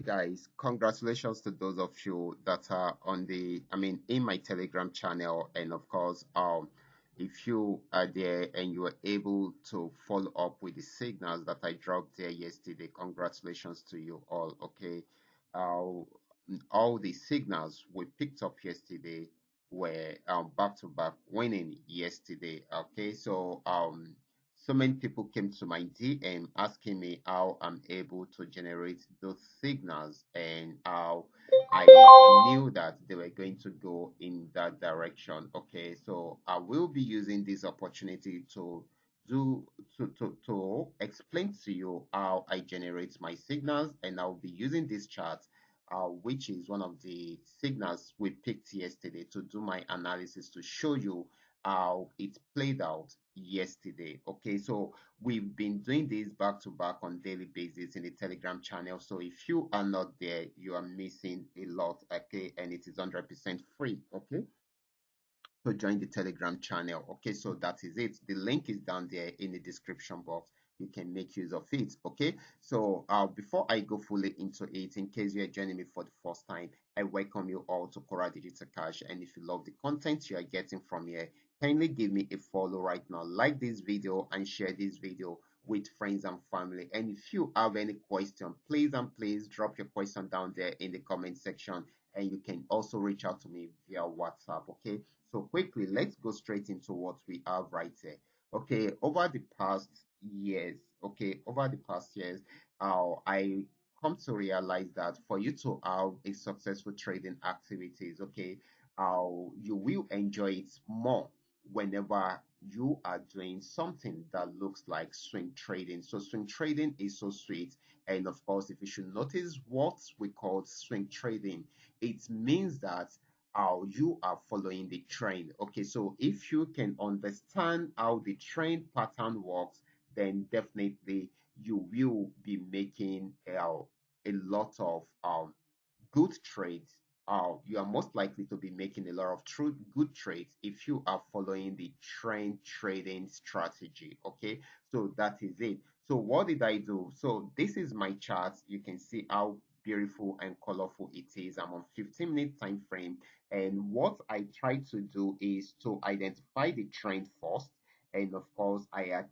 Guys, congratulations to those of you that are on in my Telegram channel. And of course, if you are there and you are able to follow up with the signals that I dropped there yesterday, congratulations to you all. Okay. Uh, all the signals we picked up yesterday were back to back winning yesterday. Okay. So many people came to my DM asking me how I'm able to generate those signals and how I knew that they were going to go in that direction. Okay, so I will be using this opportunity to do to explain to you how I generate my signals, and I'll be using this chart, which is one of the signals we picked yesterday, to do my analysis to show you how it played out yesterday. Okay, so we've been doing this back to back on daily basis in the Telegram channel. So if you are not there, you are missing a lot. Okay, and it is 100% free. Okay, so join the Telegram channel. Okay, so that is it. The link is down there in the description box. You can make use of it. Okay, so before I go fully into it, in case you are joining me for the first time, I welcome you all to Qora Digital Cash. And if you love the content you are getting from here, kindly give me a follow right now, like this video and share this video with friends and family. And if you have any question, please and please drop your question down there in the comment section, and you can also reach out to me via WhatsApp. Okay, so quickly, let's go straight into what we have right here. Okay, over the past years, I come to realize that for you to have a successful trading activities, okay, you will enjoy it more whenever you are doing something that looks like swing trading. So swing trading is so sweet. And of course, if you should notice what we call swing trading, it means that how you are following the trend. Okay, so if you can understand how the trend pattern works, then definitely you will be making a lot of good trades. You are most likely to be making a lot of true good trades if you are following the trend trading strategy. Okay, so that is it. So what did I do? So this is my chart. You can see how beautiful and colorful it is. I'm on 15-minute time frame, and what I try to do is to identify the trend first. And of course, I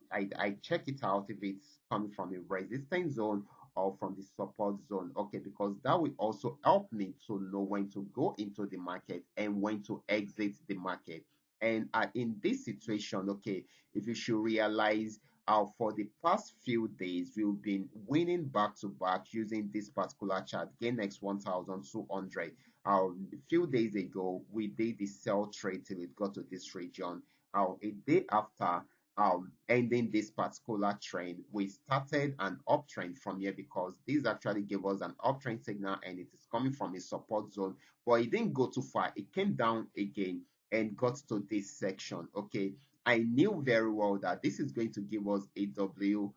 check it out if it's coming from a resistance zone or from the support zone. Okay, because that will also help me to know when to go into the market and when to exit the market. And in this situation, okay, if you should realize, for the past few days, we've been winning back to back using this particular chart, GainX 1200. A few days ago, we did the sell trade till it got to this region. A day after, ending this particular trend, we started an uptrend from here because this actually gave us an uptrend signal and it is coming from a support zone, but it didn't go too far. It came down again and got to this section. Okay, I knew very well that this is going to give us a W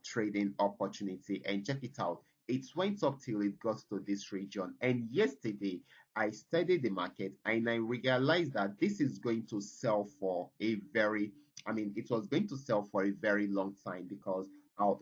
trading opportunity, and check it out. It went up till it got to this region, and yesterday I studied the market and I realized that this is going to sell for a very, it was going to sell for a very long time because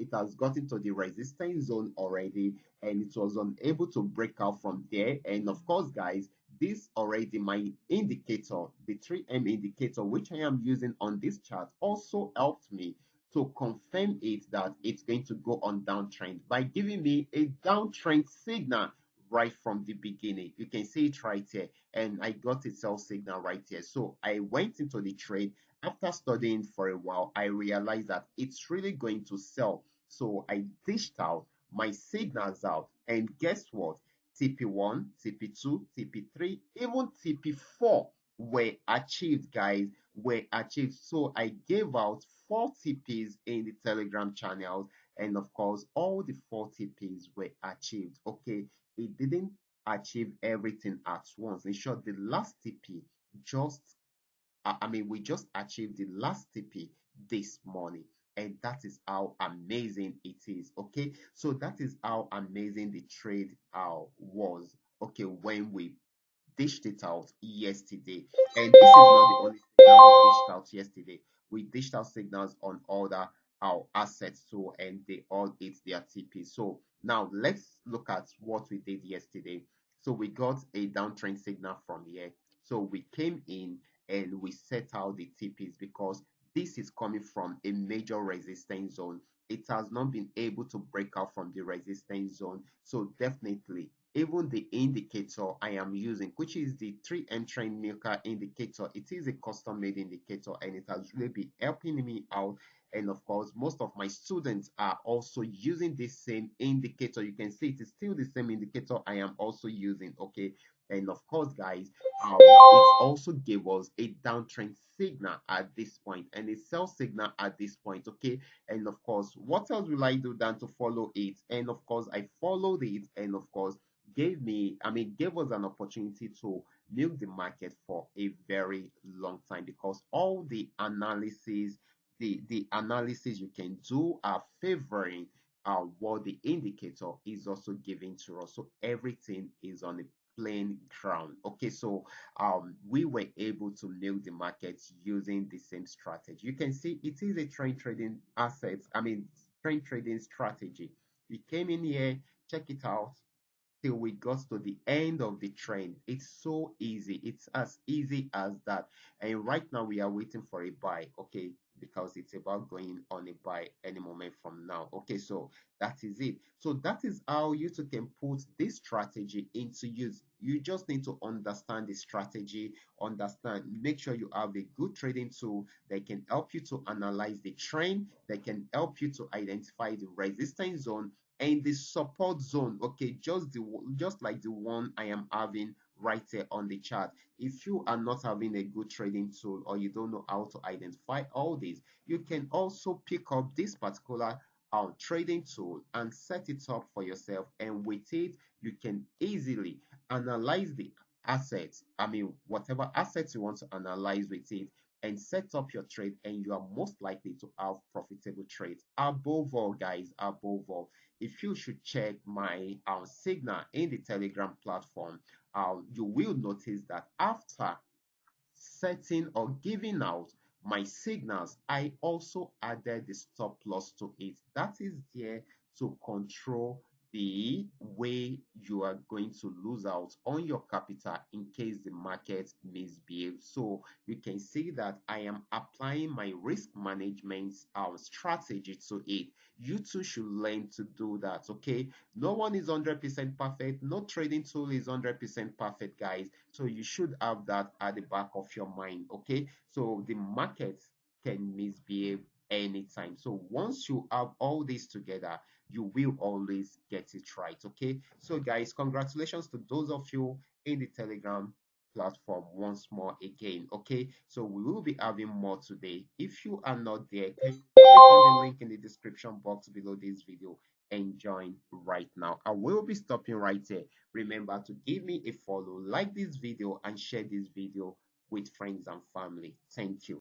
it has gotten to the resistance zone already and it was unable to break out from there. And of course, guys, this already my indicator, the 3M indicator, which I am using on this chart, also helped me to confirm it that it's going to go on downtrend by giving me a downtrend signal right from the beginning. You can see it right here, and I got a sell signal right here. So I went into the trade. After studying for a while, I realized that it's really going to sell. So I dished out my signals out, and guess what? TP1, TP2, TP3, even TP4 were achieved, guys, were achieved. So I gave out 4 TPs in the Telegram channels, and of course, all the 4 TPs were achieved. Okay, it didn't achieve everything at once. In short, the last TP just we just achieved the last TP this morning, and that is how amazing it is. Okay, so that is how amazing the trade was. Okay, when we dished it out yesterday, and this is not the only signal we dished out yesterday. We dished out signals on other our assets too, and they all hit their TP. So Now let's look at what we did yesterday. So we got a downtrend signal from here. So we came in and we set out the TPs because this is coming from a major resistance zone. It has not been able to break out from the resistance zone. So definitely, even the indicator I am using, which is the 3M trend milker indicator, it is a custom made indicator and it has really been helping me out. And of course, most of my students are also using this same indicator. You can see it is still the same indicator I am also using. Okay. And of course, guys, it also gave us a downtrend signal at this point and a sell signal at this point. Okay. And of course, what else will I do than to follow it? And of course, I followed it, and of course, gave us an opportunity to milk the market for a very long time because all the analysis you can do are favoring what the indicator is also giving to us. So everything is on a plain ground. Okay, so we were able to milk the market using the same strategy. You can see it is a trend trading strategy. We came in here, check it out, till we got to the end of the trend. It's so easy. It's as easy as that. And right now we are waiting for a buy, okay? Because it's about going on a buy any moment from now. Okay, so that is it. So that is how you two can put this strategy into use. You just need to understand the strategy, make sure you have a good trading tool that can help you to analyze the trend, that can help you to identify the resistance zone and the support zone. Okay, just like the one I am having right here on the chart. If you are not having a good trading tool or you don't know how to identify all these, you can also pick up this particular trading tool and set it up for yourself, and with it you can easily analyze the assets. Whatever assets you want to analyze with it, and set up your trade, and you are most likely to have profitable trades. Above all, guys, above all, if you should check my signal in the Telegram platform, you will notice that after setting or giving out my signals, I also added the stop loss to it. That is there to control the way you are going to lose out on your capital in case the market misbehaves. So you can see that I am applying my risk management strategy to it. You too should learn to do that. Okay, no one is 100% perfect. No trading tool is 100% perfect, guys. So you should have that at the back of your mind. Okay, so the market can misbehave anytime. So once you have all this together, you will always get it right. Okay, so guys, congratulations to those of you in the Telegram platform once more again. Okay, so we will be having more today. If you are not there, click on the link in the description box below this video and join right now. I will be stopping right here. Remember to give me a follow, like this video, and share this video with friends and family. Thank you.